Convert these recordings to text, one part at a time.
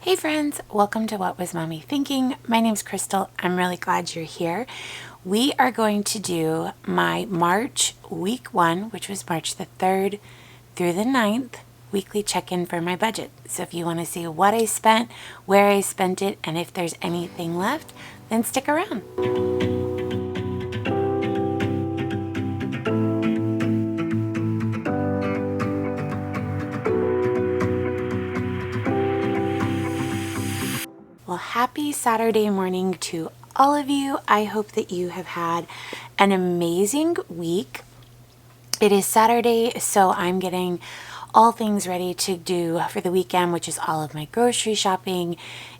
Hey friends, welcome to What Was Mommy Thinking? My name's Crystal. I'm really glad you're here. We are going to do my March week 1, which was March the 3rd through the 9th, weekly check-in for my budget. So if you want to see what I spent, where I spent it, and if there's anything left, then stick around. Well, happy Saturday morning to all of you. I hope that you have had an amazing week. It is Saturday, so I'm getting all things ready to do for the weekend, which is all of my grocery shopping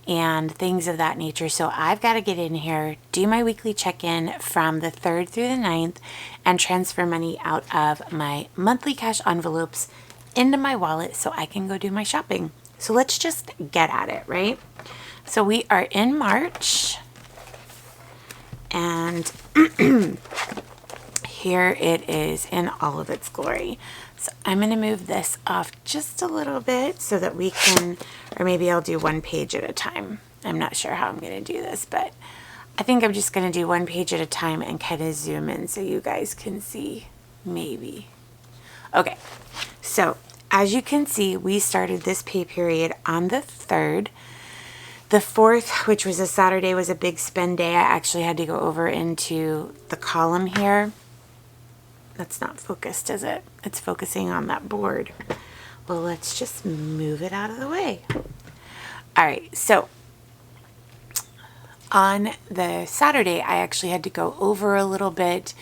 and things of that nature. So I've got to get in here, do my weekly check-in from the 3rd through the 9th, and transfer money out of my monthly cash envelopes into my wallet so I can go do my shopping. So let's just get at it, right? So we are in March, and here it is in all of its glory. So I'm going to move this off just a little bit so that we can, or maybe I'll do one page at a time. I'm not sure how I'm going to do this, but I think I'm just going to do one page at a time and kind of zoom in so you guys can see, maybe. Okay, so as you can see, we started this pay period on the 3rd. The 4th, which was a Saturday, was a big spend day. I actually had to go over into the column here. That's not focused, is it? It's focusing on that board. Well, let's just move it out of the way. All right, so on the Saturday, I actually had to go over a little bit,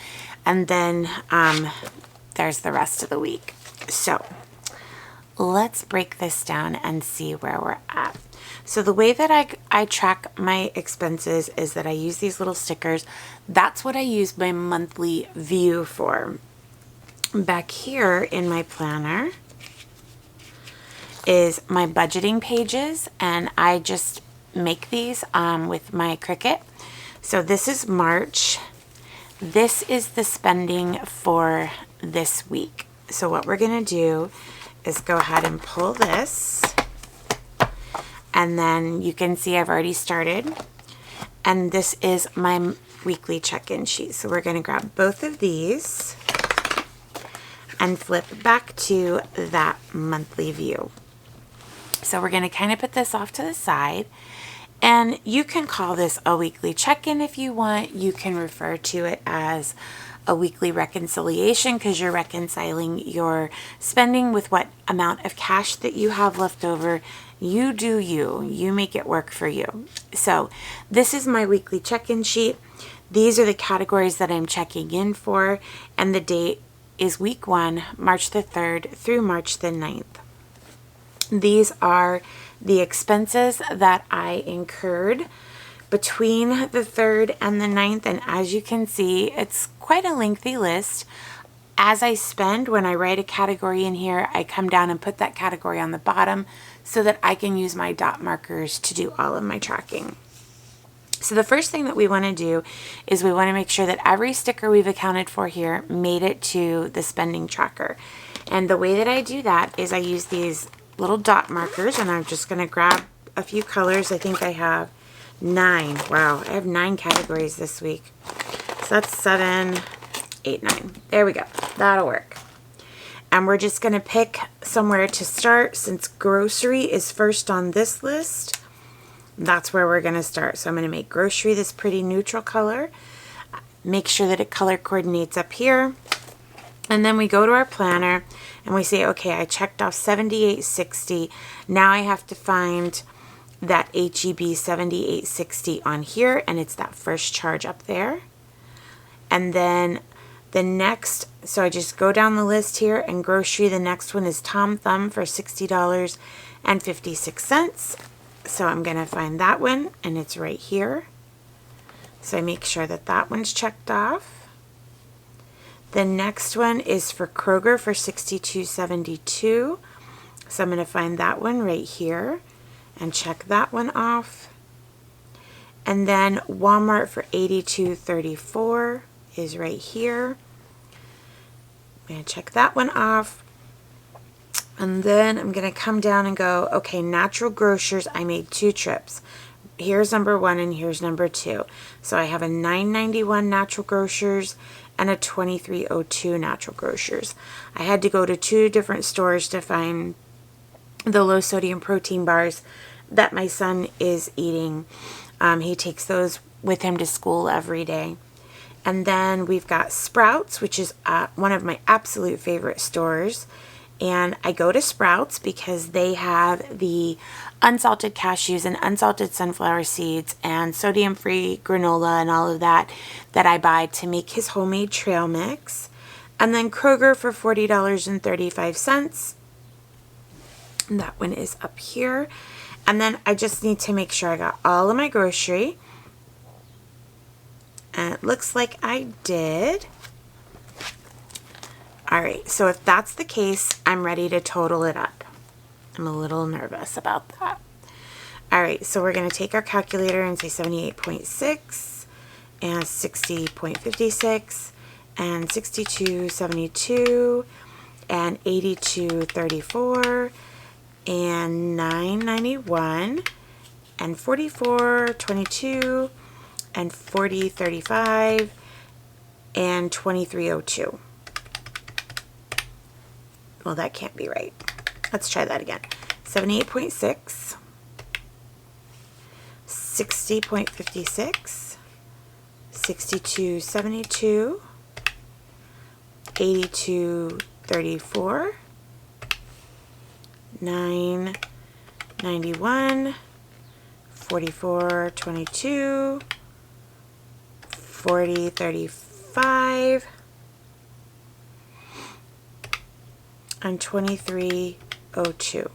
and then there's the rest of the week. So let's break this down and see where we're at. So the way that I track my expenses is that I use these little stickers. That's what I use my monthly view for. Back here in my planner is my budgeting pages, and I just make these with my Cricut. So this is March. This is the spending for this week. So what we're going to do is go ahead and pull this. And then you can see I've already started. And this is my weekly check-in sheet. So we're going to grab both of these and flip back to that monthly view. So we're going to kind of put this off to the side. And you can call this a weekly check-in if you want. You can refer to it as a weekly reconciliation because you're reconciling your spending with what amount of cash that you have left over. You do you. You make it work for you. So this is my weekly check-in sheet. These are the categories that I'm checking in for, and the date is week 1, March the 3rd through March the 9th. These are the expenses that I incurred between the 3rd and the 9th, and as you can see, it's quite a lengthy list. As I spend, when I write a category in here, I come down and put that category on the bottom so that I can use my dot markers to do all of my tracking. So the first thing that we want to do is we want to make sure that every sticker we've accounted for here made it to the spending tracker. And the way that I do that is I use these little dot markers, and I'm just going to grab a few colors. I think I have 9. Wow, I have 9 categories this week. So that's 7, 8, 9. There we go. That'll work. And we're just going to pick somewhere to start. Since grocery is first on this list, that's where we're going to start. So I'm going to make grocery this pretty neutral color. Make sure that it color coordinates up here. And then we go to our planner and we say, okay, I checked off 7860. Now I have to find that HEB 7860 on here, and it's that first charge up there. And then the next, so I just go down the list here, and grocery, the next one is Tom Thumb for $60.56. So I'm going to find that one, and it's right here. So I make sure that that one's checked off. The next one is for Kroger for $62.72. So I'm going to find that one right here and check that one off. And then Walmart for $82.34 is right here. I'm going to check that one off. And then I'm going to come down and go, okay, natural grocers, I made 2 trips. Here's number 1 and here's number 2. So I have a $9.91 natural grocers and a $23.02 natural grocers. I had to go to 2 different stores to find the low sodium protein bars that my son is eating. He takes those with him to school every day. And then we've got Sprouts, which is one of my absolute favorite stores. And I go to Sprouts because they have the unsalted cashews and unsalted sunflower seeds and sodium-free granola and all of that I buy to make his homemade trail mix. And then Kroger for $40.35. And that one is up here. And then I just need to make sure I got all of my grocery. And it looks like I did. All right, so if that's the case, I'm ready to total it up. I'm a little nervous about that. All right, so we're going to take our calculator and say 78.6 and 60.56 and 62.72 and 82.34 and 9.91 and 44.22 and 40.35 and 23.02. Well, that can't be right. Let's try that again. 78.6, 60.56, 62.72, 82.34, 9.91, 44.22, 40.35, and 23.02.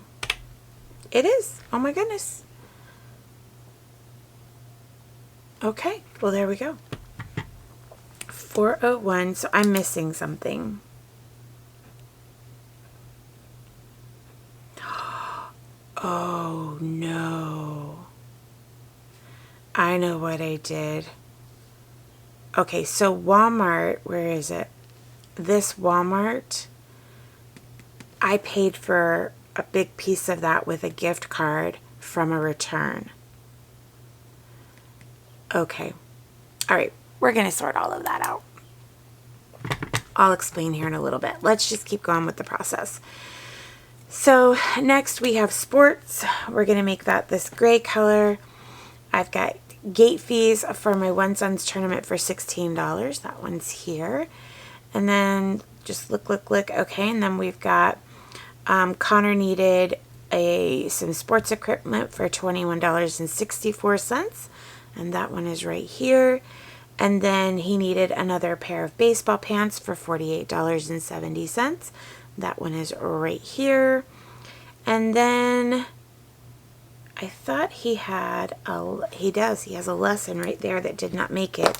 It is. Oh my goodness. Okay, well there we go. 401, so I'm missing something. Oh no. I know what I did. Okay, so Walmart, where is it? This Walmart, I paid for a big piece of that with a gift card from a return. Okay. All right, we're going to sort all of that out. I'll explain here in a little bit. Let's just keep going with the process. So next we have sports. We're going to make that this gray color. I've got gate fees for my one son's tournament for $16. That one's here. And then just look. Okay, and then we've got Connor needed some sports equipment for $21.64. And that one is right here. And then he needed another pair of baseball pants for $48.70. That one is right here. And then I thought he had he has a lesson right there that did not make it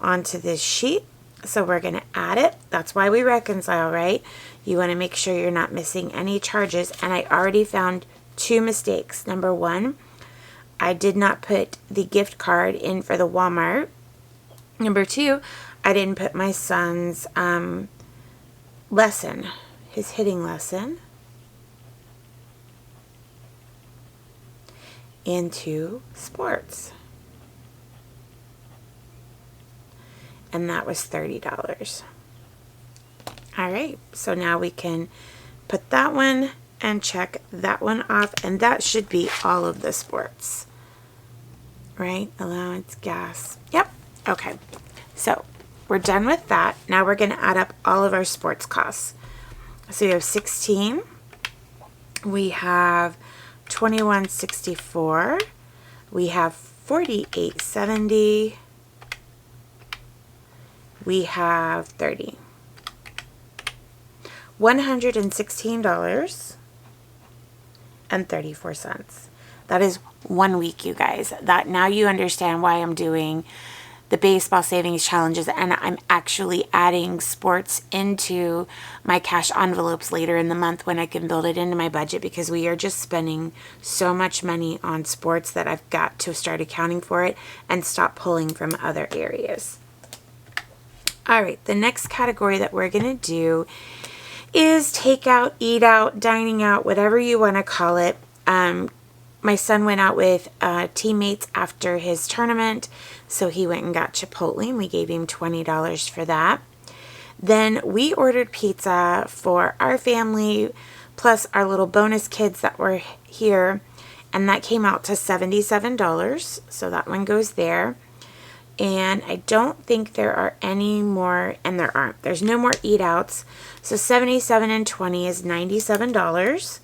onto this sheet. So we're going to add it. That's why we reconcile, right? You want to make sure you're not missing any charges. And I already found 2 mistakes. Number 1, I did not put the gift card in for the Walmart. Number 2, I didn't put my son's lesson, his hitting lesson, into sports. And that was $30. All right, so now we can put that one and check that one off, and that should be all of the sports, right? Allowance, gas. Yep. Okay, so we're done with that. Now we're going to add up all of our sports costs. So we have 16. We have $21.64. We have $48.70. We have 30. $116.34. That is 1 week, you guys. That now you understand why I'm doing the baseball savings challenges, and I'm actually adding sports into my cash envelopes later in the month when I can build it into my budget, because we are just spending so much money on sports that I've got to start accounting for it and stop pulling from other areas. All right, the next category that we're going to do is takeout, eat out, dining out, whatever you want to call it. My son went out with teammates after his tournament, so he went and got Chipotle, and we gave him $20 for that. Then we ordered pizza for our family, plus our little bonus kids that were here, and that came out to $77, so that one goes there. And I don't think there are any more, and there aren't. There's no more eat outs, so $77 and $20 is $97.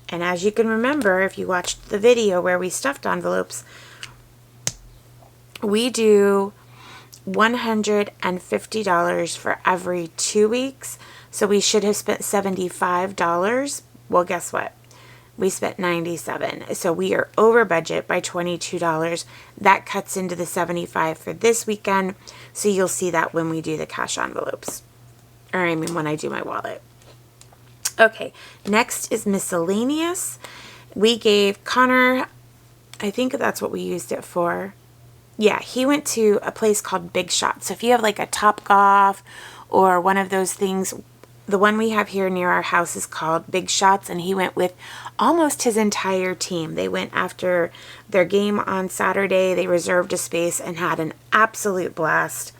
And as you can remember, if you watched the video where we stuffed envelopes, we do $150 for every 2 weeks. So we should have spent $75. Well, guess what? We spent $97. So we are over budget by $22. That cuts into the $75 for this weekend. So you'll see that when we do the cash envelopes. Or I mean when I do my wallet. Okay, next is miscellaneous. We gave Connor, I think that's what we used it for. Yeah, he went to a place called Big Shot. So if you have like a Topgolf or one of those things, the one we have here near our house is called Big Shots, and he went with almost his entire team. They went after their game on Saturday. They reserved a space and had an absolute blast.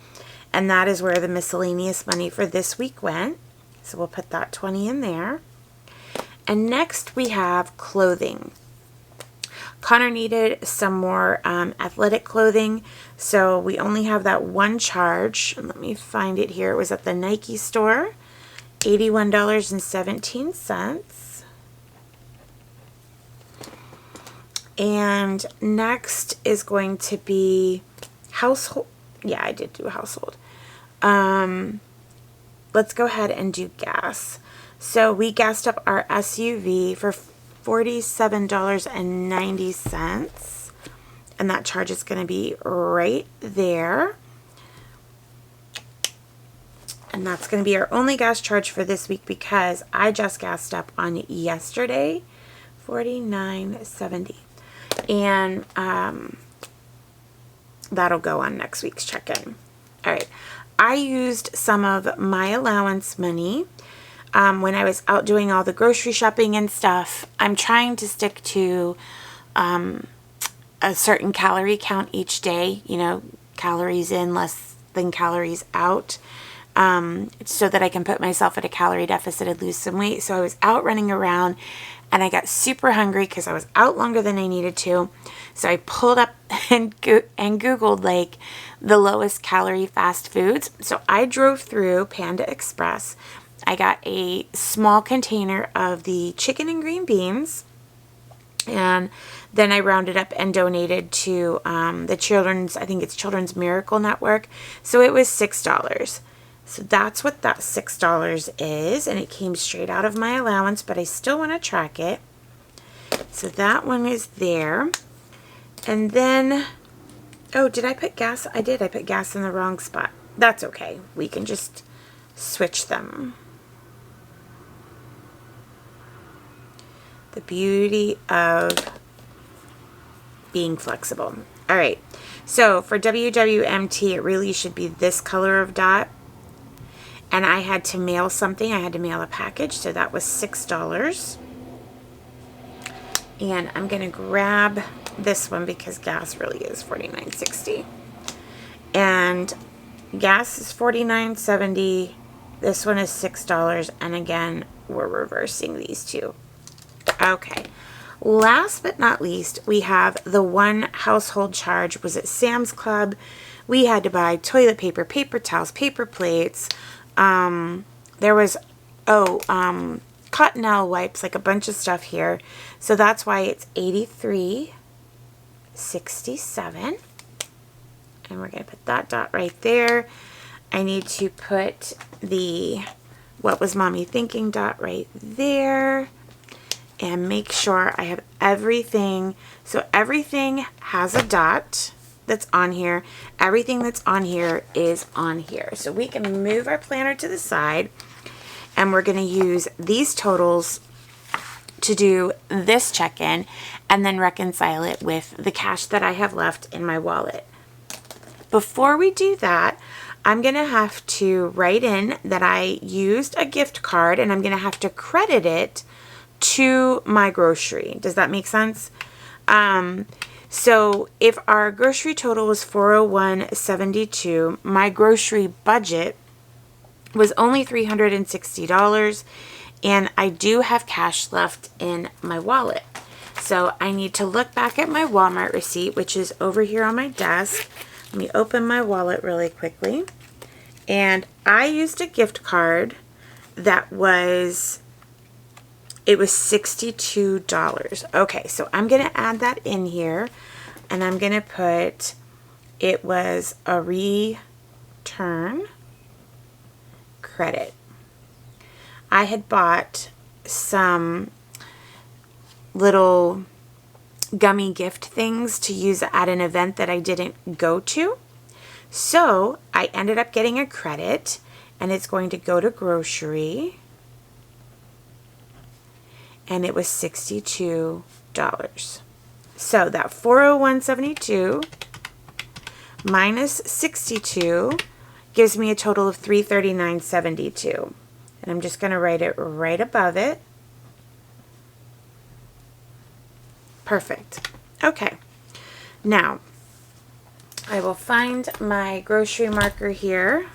And that is where the miscellaneous money for this week went. So we'll put that 20 in there. And next we have clothing. Connor needed some more athletic clothing, so we only have that one charge. Let me find it here. It was at the Nike store, $81.17. And next is going to be household. Yeah, I did do household. Let's go ahead and do gas. So we gassed up our SUV for $47.90. And that charge is going to be right there. And that's going to be our only gas charge for this week because I just gassed up on yesterday, $49.70. And that'll go on next week's check-in. All right. I used some of my allowance money when I was out doing all the grocery shopping and stuff. I'm trying to stick to a certain calorie count each day, you know, calories in, less than calories out, so that I can put myself at a calorie deficit and lose some weight. So I was out running around and I got super hungry because I was out longer than I needed to. So I pulled up and Googled like the lowest calorie fast foods. So I drove through Panda Express. I got a small container of the chicken and green beans. And then I rounded up and donated to the children's, I think it's Children's Miracle Network. So it was $6. So that's what that $6 is. And it came straight out of my allowance, but I still want to track it. So that one is there. And then, oh, did I put gas? I did. I put gas in the wrong spot. That's okay. We can just switch them. The beauty of being flexible. All right. So for WWMT, it really should be this color of dot. And I had to mail something. I had to mail a package. So that was $6. And I'm going to grab this one because gas really is $49.60. And gas is $49.70. This one is $6. And again, we're reversing these two. Okay. Last but not least, we have the one household charge was at Sam's Club. We had to buy toilet paper, paper towels, paper plates. There was, Cottonelle wipes, like a bunch of stuff here. So that's why it's $83.67. And we're going to put that dot right there. I need to put the what was mommy thinking dot right there. And make sure I have everything. So everything has a dot that's on here. Everything that's on here is on here. So we can move our planner to the side. And we're going to use these totals to do this check-in and then reconcile it with the cash that I have left in my wallet. Before we do that, I'm going to have to write in that I used a gift card and I'm going to have to credit it to my grocery. Does that make sense? So if our grocery total was $401.72, my grocery budget was only $360, and I do have cash left in my wallet. So I need to look back at my Walmart receipt, which is over here on my desk. Let me open my wallet really quickly. And I used a gift card that was, it was $62. Okay, so I'm going to add that in here, and I'm going to put, it was a return credit. I had bought some little gummy gift things to use at an event that I didn't go to. So I ended up getting a credit, and it's going to go to grocery, and it was $62. So that $401.72 minus 62 gives me a total of $339.72. And I'm just going to write it right above it. Perfect. Okay. Now, I will find my grocery marker here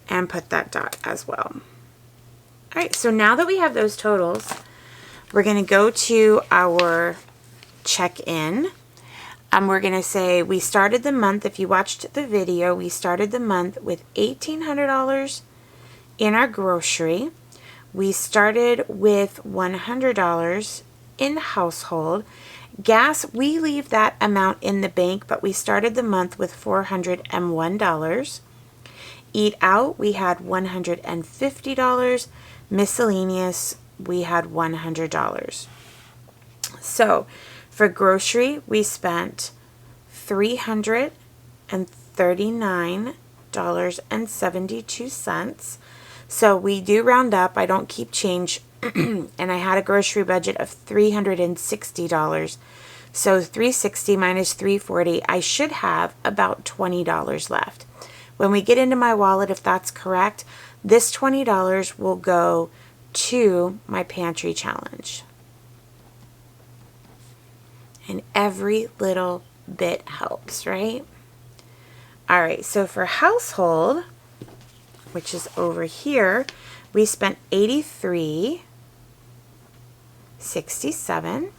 and put that dot as well. All right, so now that we have those totals, we're going to go to our check-in. We're going to say we started the month, if you watched the video, we started the month with $1,800 in our grocery. We started with $100 in household. Gas, we leave that amount in the bank, but we started the month with $401. Eat out, we had $150. Miscellaneous, we had $100. So for grocery, we spent $339.72. So we do round up. I don't keep change. And I had a grocery budget of $360. So $360 minus $340, I should have about $20 left. When we get into my wallet, if that's correct, this $20 will go to my pantry challenge. And every little bit helps, right? All right, so for household, which is over here, we spent $83.67.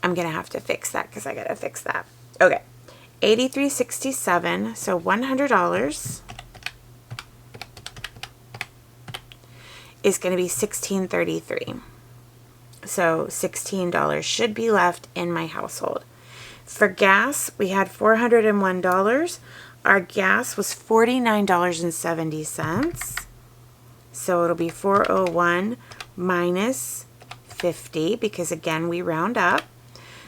I'm going to have to fix that because I got to fix that. Okay, $83.67, so $100 is going to be $16.33. So $16 should be left in my household. For gas, we had $401. Our gas was $49.70. So it'll be 401 minus 50 because again we round up.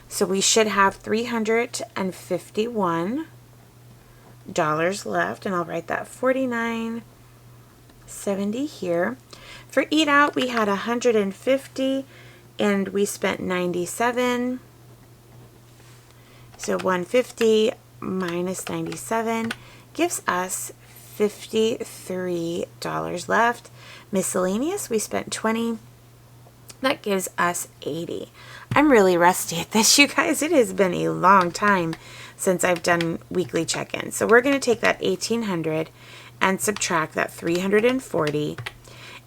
So we should have $351 left, and I'll write that $49.70 here. For eat out, we had $150 and we spent $97. So $150 minus $97 gives us $53 left. Miscellaneous, we spent $20. That gives us $80. I'm really rusty at this, you guys. It has been a long time since I've done weekly check-ins. So we're going to take that $1,800 and subtract that $340,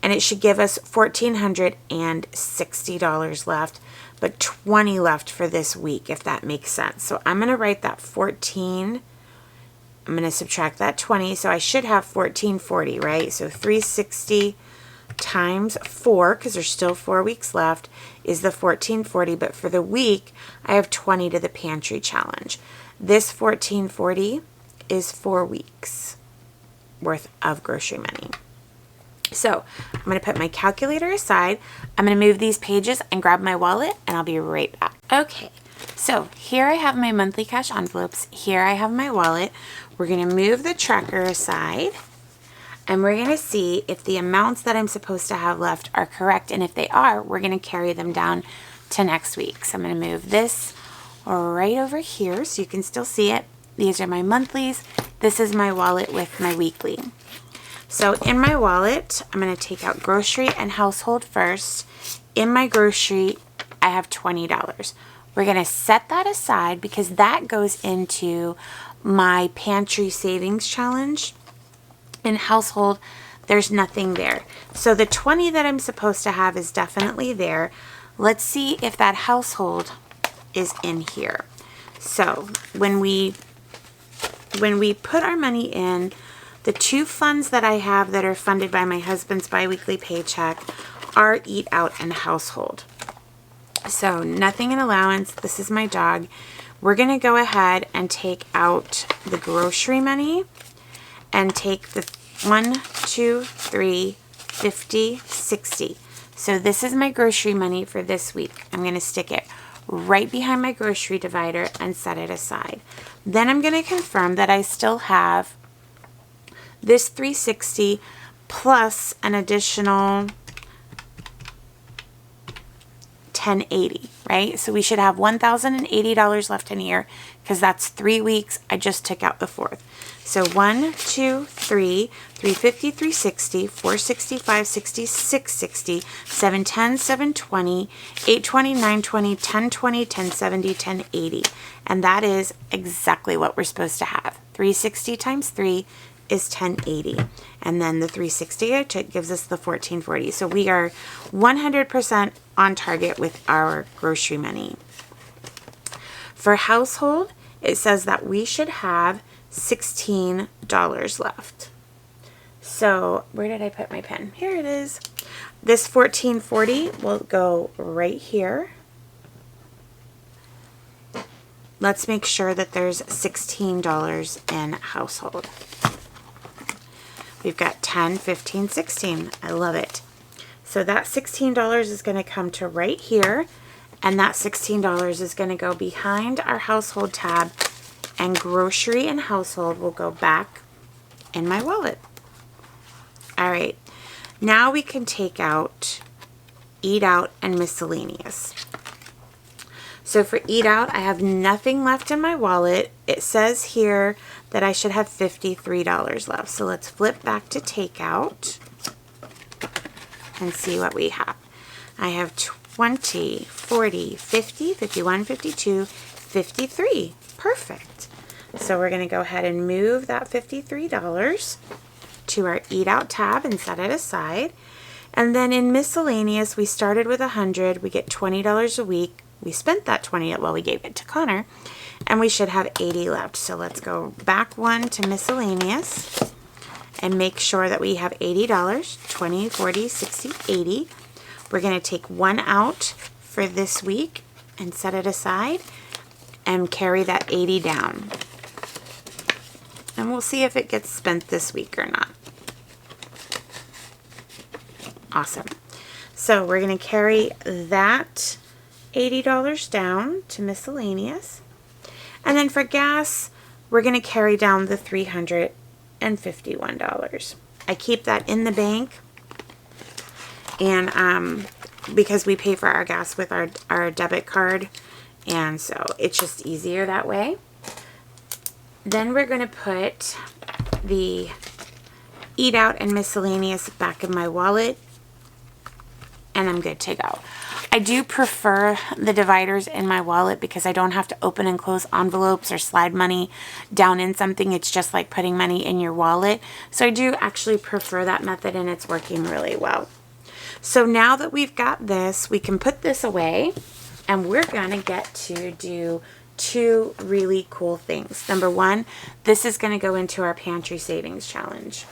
and it should give us $1,460 left, but $20 left for this week, if that makes sense. So I'm going to write that 14. I'm going to subtract that 20, so I should have $1,440, right? So 360 times 4, because there's still 4 weeks left, is the $1,440, but for the week, I have 20 to the pantry challenge. This $1,440 is 4 weeks worth of grocery money. So I'm going to put my calculator aside. I'm going to move these pages and grab my wallet, and I'll be right back. Okay, so here I have my monthly cash envelopes. Here I have my wallet. We're going to move the tracker aside, and we're going to see if the amounts that I'm supposed to have left are correct. And if they are, we're going to carry them down to next week. So I'm going to move this right over here so you can still see it. These are my monthlies. this is my wallet with my weekly. So in my wallet, I'm going to take out grocery and household first. In my grocery, I have $20. We're going to set that aside because that goes into my pantry savings challenge. In household, there's nothing there. So the 20 that I'm supposed to have is definitely there. Let's see if that household is in here. So when we put our money in, the two funds that I have that are funded by my husband's biweekly paycheck are Eat Out and Household. So nothing in allowance. This is my dog. We're going to go ahead and take out the grocery money and take the 1, 2, 3, 50, 60. So this is my grocery money for this week. I'm going to stick it right behind my grocery divider and set it aside. Then I'm going to confirm that I still have this 360 plus an additional 1080, right? So we should have $1,080 left in here because that's 3 weeks. I just took out the 4th. So 1, 2, 3, 350, 360, 460, 560, 660, 710, 720, 820, 920, 1020, 1070, 1080. And that is exactly what we're supposed to have. 360 times 3 is 1080. And then the 360 I took gives us the 1440. So we are 100% on target with our grocery money. For household, it says that we should have $16 left. So where did I put my pen? Here it is. This 1440 will go right here. Let's make sure that there's $16 in household. We've got 10, 15, 16. I love it. So that $16 is going to come to right here, and that $16 is going to go behind our household tab, and grocery and household will go back in my wallet. All right, now we can take out Eat Out and miscellaneous. So for Eat Out, I have nothing left in my wallet. It says here that I should have $53 left. So let's flip back to takeout and see what we have. I have 20, 40, 50, 51, 52, 53. Perfect. So we're going to go ahead and move that $53 to our Eat Out tab and set it aside. And then in miscellaneous, we started with $100. We get $20 a week. We spent that 20, well, we gave it to Connor, and we should have 80 left. So let's go back one to miscellaneous and make sure that we have $80, 20, 40, 60, 80. We're going to take one out for this week and set it aside and carry that 80 down. And we'll see if it gets spent this week or not. Awesome. So we're going to carry that $80 down to miscellaneous. And then for gas, we're going to carry down the $351. I keep that in the bank, and because we pay for our gas with our debit card, and so it's just easier that way. Then we're going to put the Eat Out and miscellaneous back in my wallet, and I'm good to go. I do prefer the dividers in my wallet because I don't have to open and close envelopes or slide money down in something. It's just like putting money in your wallet. So I do actually prefer that method, and it's working really well. So now that we've got this, we can put this away, and we're going to get to do two really cool things. Number one, this is going to go into our pantry savings challenge.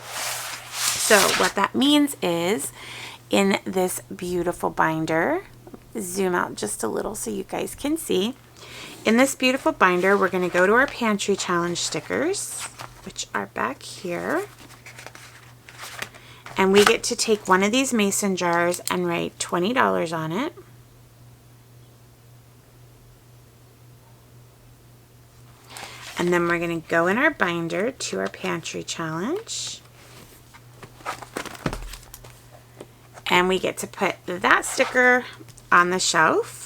So what that means is in this beautiful binder, zoom out just a little so you guys can see. In this beautiful binder, we're going to go to our pantry challenge stickers, which are back here. And we get to take one of these mason jars and write $20 on it. And then we're going to go in our binder to our pantry challenge. And we get to put that sticker on the shelf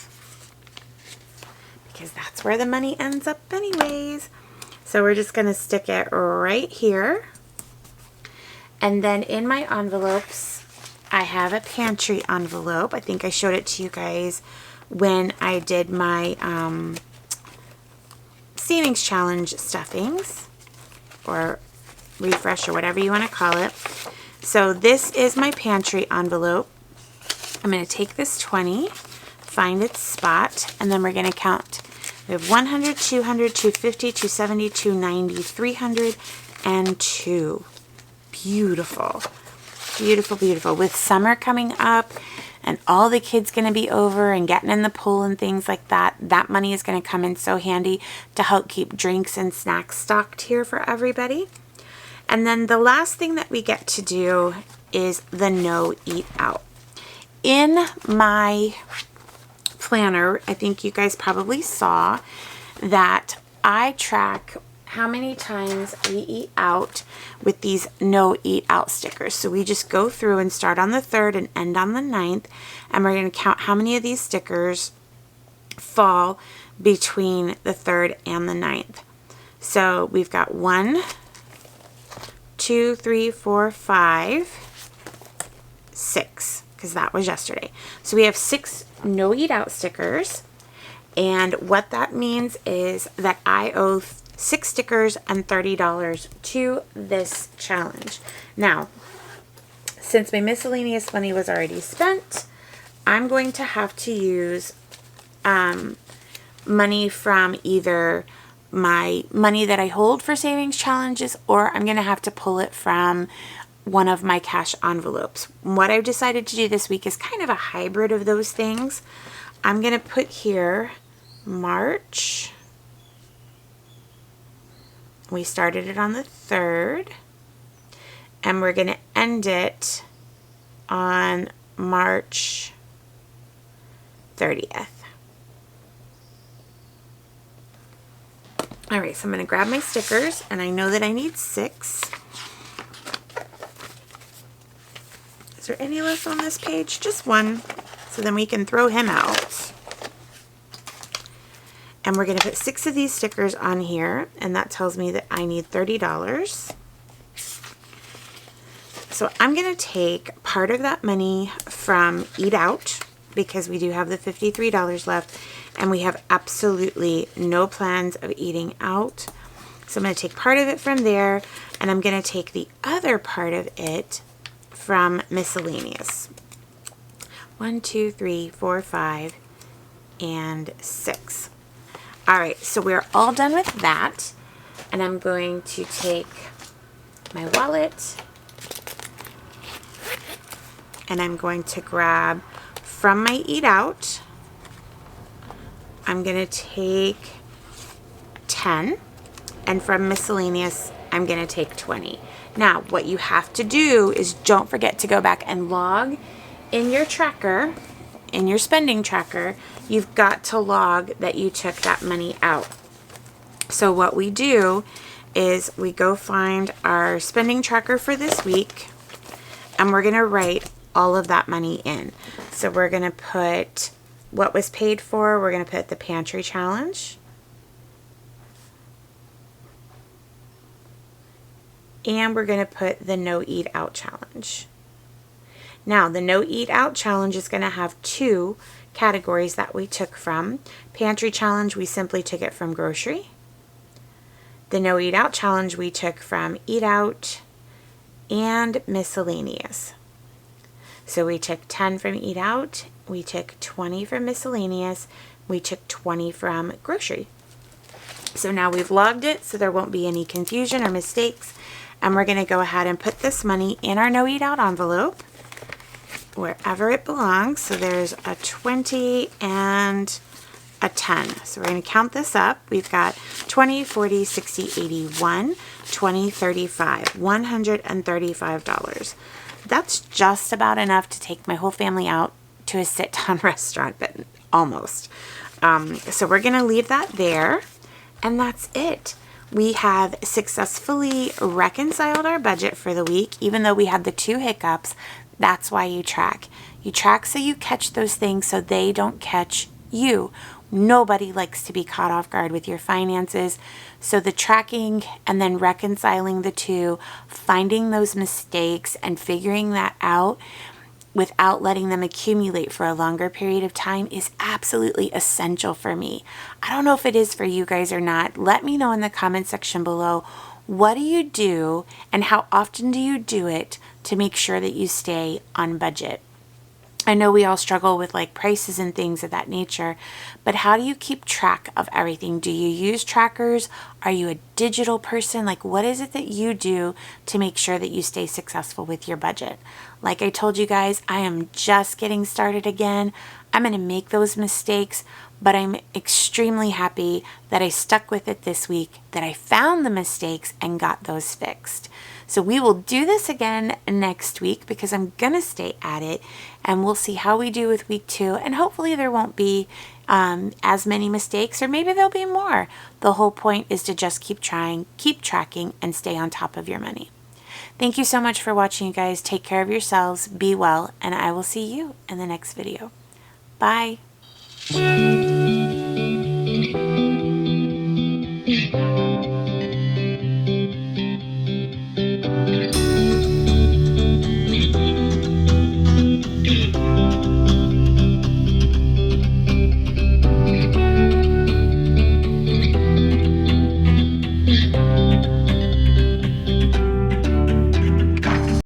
because that's where the money ends up anyways. So we're just going to stick it right here. And then in my envelopes, I have a pantry envelope. I think I showed it to you guys when I did my savings challenge stuffings, or refresh, or whatever you want to call it. So this is my pantry envelope. I'm going to take this 20, find its spot, and then we're going to count. We have 100, 200, 250, 270, 290, 300, and 2. Beautiful. Beautiful, beautiful. With summer coming up and all the kids going to be over and getting in the pool and things like that, that money is going to come in so handy to help keep drinks and snacks stocked here for everybody. And then the last thing that we get to do is the no eat out. In my planner, I think you guys probably saw that I track how many times we eat out with these no eat out stickers. So we just go through and start on the 3rd and end on the 9th, and we're going to count how many of these stickers fall between the 3rd and the 9th. So we've got 1, 2, 3, 4, 5, 6, because that was yesterday. So we have 6 no eat out stickers, and what that means is that I owe 6 stickers and $30 to this challenge. Now, since my miscellaneous money was already spent, I'm going to have to use money from either my money that I hold for savings challenges, or I'm going to have to pull it from one of my cash envelopes. What I've decided to do this week is kind of a hybrid of those things. I'm going to put here March. We started it on the 3rd, and we're going to end it on March 30th. All right, so I'm going to grab my stickers, and I know that I need 6. Is there any left on this page? Just 1, so then we can throw him out. And we're going to put 6 of these stickers on here, and that tells me that I need $30. So I'm going to take part of that money from Eat Out, because we do have the $53 left, and we have absolutely no plans of eating out. So I'm going to take part of it from there, and I'm going to take the other part of it from miscellaneous. 1, 2, 3, 4, 5, and 6. All right, so we're all done with that, and I'm going to take my wallet, and I'm going to grab from my Eat Out, I'm going to take 10, and from miscellaneous, I'm going to take 20. Now, what you have to do is don't forget to go back and log in your tracker, in your spending tracker. You've got to log that you took that money out. So what we do is we go find our spending tracker for this week, and we're going to write all of that money in. So we're going to put what was paid for. We're going to put the pantry challenge. And we're going to put the no eat out challenge. Now, the no eat out challenge is going to have 2 categories that we took from. Pantry challenge, we simply took it from grocery. The no eat out challenge we took from Eat Out and miscellaneous. So we took 10 from Eat Out, we took 20 from miscellaneous, we took 20 from grocery. So now we've logged it so there won't be any confusion or mistakes, and we're going to go ahead and put this money in our no eat out envelope wherever it belongs. So there's a 20 and a 10. So we're going to count this up. We've got 20, 40, 60, 81, 20, 35, $135. That's just about enough to take my whole family out to a sit-down restaurant, but almost. So we're going to leave that there, and that's it. We have successfully reconciled our budget for the week, even though we had the 2 hiccups. That's why you track. You track so you catch those things so they don't catch you. Nobody likes to be caught off guard with your finances. So the tracking and then reconciling the two, finding those mistakes and figuring that out without letting them accumulate for a longer period of time is absolutely essential for me. I don't know if it is for you guys or not. Let me know in the comment section below. What do you do and how often do you do it to make sure that you stay on budget? I know we all struggle with like prices and things of that nature, but how do you keep track of everything? Do you use trackers? Are you a digital person? Like, what is it that you do to make sure that you stay successful with your budget? Like I told you guys, I am just getting started again. I'm going to make those mistakes, but I'm extremely happy that I stuck with it this week, that I found the mistakes and got those fixed. So we will do this again next week because I'm going to stay at it, and we'll see how we do with week 2. And hopefully there won't be as many mistakes, or maybe there'll be more. The whole point is to just keep trying, keep tracking, and stay on top of your money. Thank you so much for watching, you guys. Take care of yourselves, be well, and I will see you in the next video. Bye.